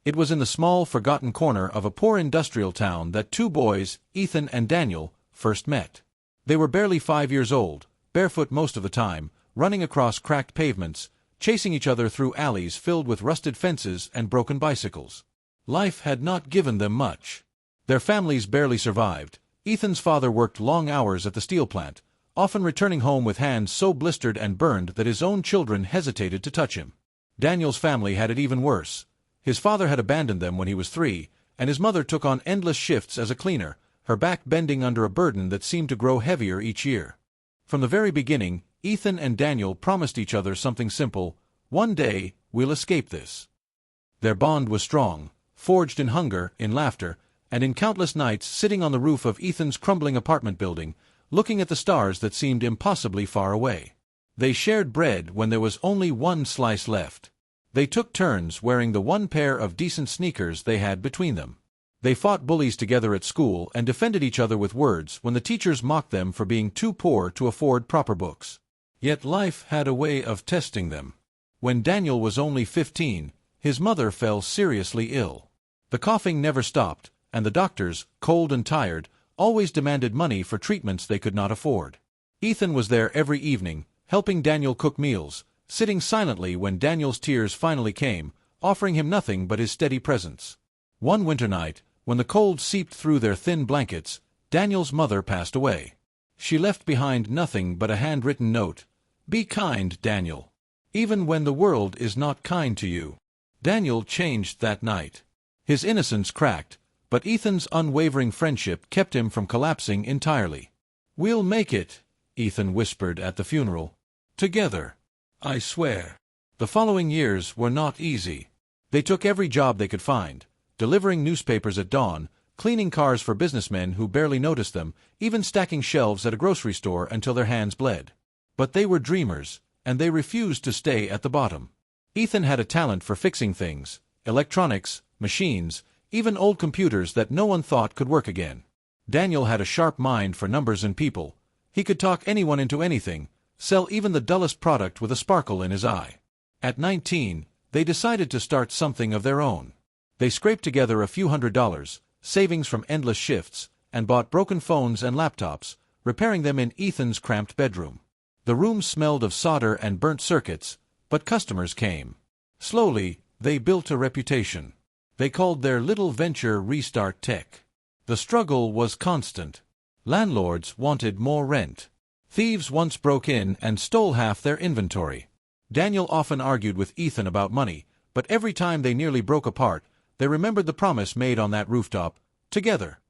It was in the small, forgotten corner of a poor industrial town that two boys, Ethan and Daniel, first met. They were barely 5 years old, barefoot most of the time, running across cracked pavements, chasing each other through alleys filled with rusted fences and broken bicycles. Life had not given them much. Their families barely survived. Ethan's father worked long hours at the steel plant, often returning home with hands so blistered and burned that his own children hesitated to touch him. Daniel's family had it even worse. His father had abandoned them when he was 3, and his mother took on endless shifts as a cleaner, her back bending under a burden that seemed to grow heavier each year. From the very beginning, Ethan and Daniel promised each other something simple: one day, we'll escape this. Their bond was strong, forged in hunger, in laughter, and in countless nights sitting on the roof of Ethan's crumbling apartment building, looking at the stars that seemed impossibly far away. They shared bread when there was only one slice left. They took turns wearing the one pair of decent sneakers they had between them. They fought bullies together at school and defended each other with words when the teachers mocked them for being too poor to afford proper books. Yet life had a way of testing them. When Daniel was only 15, his mother fell seriously ill. The coughing never stopped, and the doctors, cold and tired, always demanded money for treatments they could not afford. Ethan was there every evening, helping Daniel cook meals, sitting silently when Daniel's tears finally came, offering him nothing but his steady presence. One winter night, when the cold seeped through their thin blankets, Daniel's mother passed away. She left behind nothing but a handwritten note: "Be kind, Daniel. Even when the world is not kind to you." Daniel changed that night. His innocence cracked, but Ethan's unwavering friendship kept him from collapsing entirely. "We'll make it," Ethan whispered at the funeral. "Together. I swear." The following years were not easy. They took every job they could find, delivering newspapers at dawn, cleaning cars for businessmen who barely noticed them, even stacking shelves at a grocery store until their hands bled. But they were dreamers, and they refused to stay at the bottom. Ethan had a talent for fixing things: electronics, machines, even old computers that no one thought could work again. Daniel had a sharp mind for numbers and people. He could talk anyone into anything, sell even the dullest product with a sparkle in his eye. At 19, they decided to start something of their own. They scraped together a few $100s, savings from endless shifts, and bought broken phones and laptops, repairing them in Ethan's cramped bedroom. The room smelled of solder and burnt circuits, but customers came. Slowly, they built a reputation. They called their little venture Restart Tech. The struggle was constant. Landlords wanted more rent. Thieves once broke in and stole half their inventory. Daniel often argued with Ethan about money, but every time they nearly broke apart, they remembered the promise made on that rooftop: together.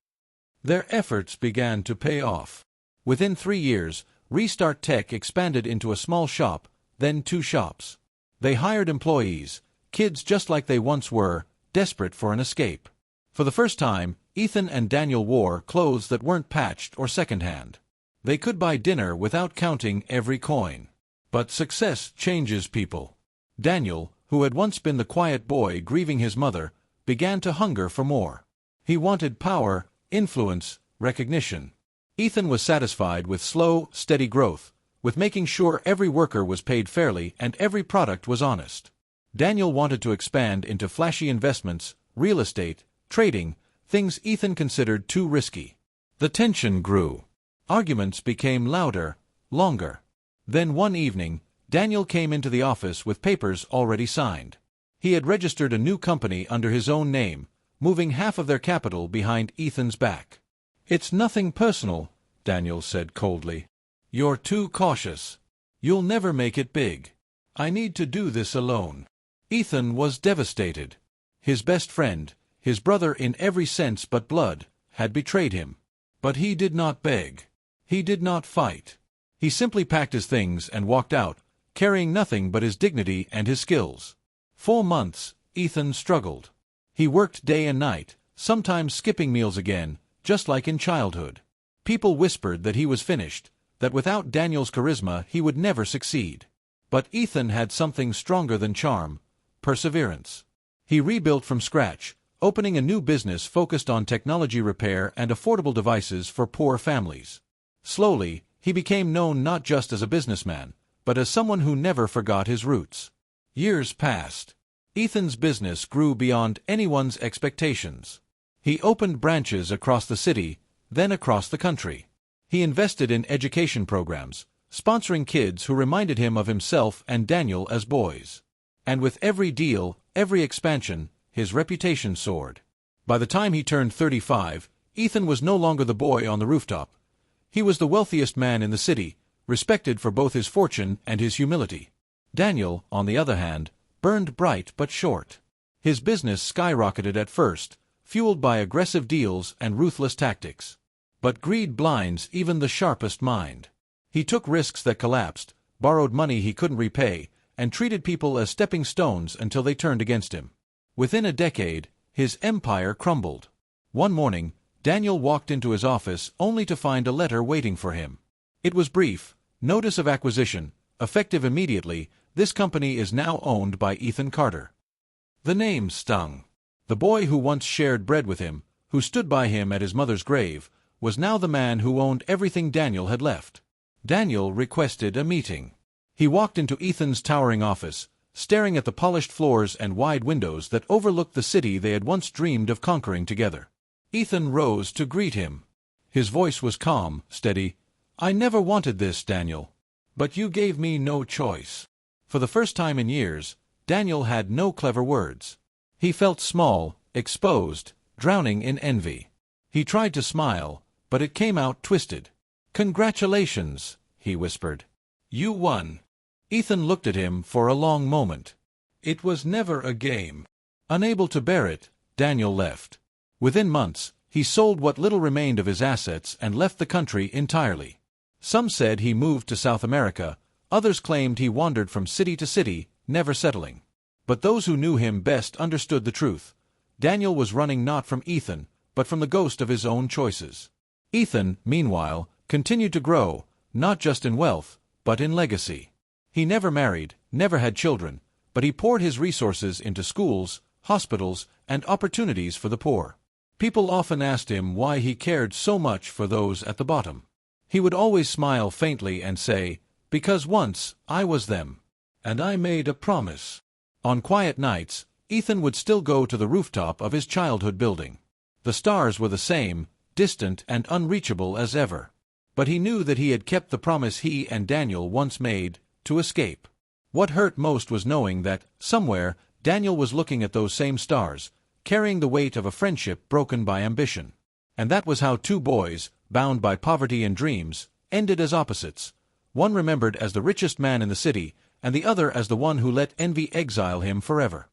Their efforts began to pay off. Within 3 years, Restart Tech expanded into a small shop, then 2 shops. They hired employees, kids just like they once were, desperate for an escape. For the first time, Ethan and Daniel wore clothes that weren't patched or second-hand. They could buy dinner without counting every coin. But success changes people. Daniel, who had once been the quiet boy grieving his mother, began to hunger for more. He wanted power, influence, recognition. Ethan was satisfied with slow, steady growth, with making sure every worker was paid fairly and every product was honest. Daniel wanted to expand into flashy investments, real estate, trading, things Ethan considered too risky. The tension grew. Arguments became louder, longer. Then one evening, Daniel came into the office with papers already signed. He had registered a new company under his own name, moving half of their capital behind Ethan's back. "It's nothing personal," Daniel said coldly. "You're too cautious. You'll never make it big. I need to do this alone." Ethan was devastated. His best friend, his brother in every sense but blood, had betrayed him. But he did not beg. He did not fight. He simply packed his things and walked out, carrying nothing but his dignity and his skills. 4 months, Ethan struggled. He worked day and night, sometimes skipping meals again, just like in childhood. People whispered that he was finished, that without Daniel's charisma he would never succeed. But Ethan had something stronger than charm: perseverance. He rebuilt from scratch, opening a new business focused on technology repair and affordable devices for poor families. Slowly, he became known not just as a businessman, but as someone who never forgot his roots. Years passed. Ethan's business grew beyond anyone's expectations. He opened branches across the city, then across the country. He invested in education programs, sponsoring kids who reminded him of himself and Daniel as boys. And with every deal, every expansion, his reputation soared. By the time he turned 35, Ethan was no longer the boy on the rooftop. He was the wealthiest man in the city, respected for both his fortune and his humility. Daniel, on the other hand, burned bright but short. His business skyrocketed at first, fueled by aggressive deals and ruthless tactics. But greed blinds even the sharpest mind. He took risks that collapsed, borrowed money he couldn't repay, and treated people as stepping stones until they turned against him. Within a decade, his empire crumbled. One morning, Daniel walked into his office only to find a letter waiting for him. It was brief: notice of acquisition, effective immediately. This company is now owned by Ethan Carter. The name stung. The boy who once shared bread with him, who stood by him at his mother's grave, was now the man who owned everything Daniel had left. Daniel requested a meeting. He walked into Ethan's towering office, staring at the polished floors and wide windows that overlooked the city they had once dreamed of conquering together. Ethan rose to greet him. His voice was calm, steady. "I never wanted this, Daniel. But you gave me no choice." For the first time in years, Daniel had no clever words. He felt small, exposed, drowning in envy. He tried to smile, but it came out twisted. "Congratulations," he whispered. "You won." Ethan looked at him for a long moment. "It was never a game." Unable to bear it, Daniel left. Within months, he sold what little remained of his assets and left the country entirely. Some said he moved to South America, others claimed he wandered from city to city, never settling. But those who knew him best understood the truth. Daniel was running not from Ethan, but from the ghost of his own choices. Ethan, meanwhile, continued to grow, not just in wealth, but in legacy. He never married, never had children, but he poured his resources into schools, hospitals, and opportunities for the poor. People often asked him why he cared so much for those at the bottom. He would always smile faintly and say, "Because once I was them. And I made a promise." On quiet nights, Ethan would still go to the rooftop of his childhood building. The stars were the same, distant and unreachable as ever. But he knew that he had kept the promise he and Daniel once made, to escape. What hurt most was knowing that, somewhere, Daniel was looking at those same stars, carrying the weight of a friendship broken by ambition. And that was how two boys, bound by poverty and dreams, ended as opposites. One remembered as the richest man in the city, and the other as the one who let envy exile him forever.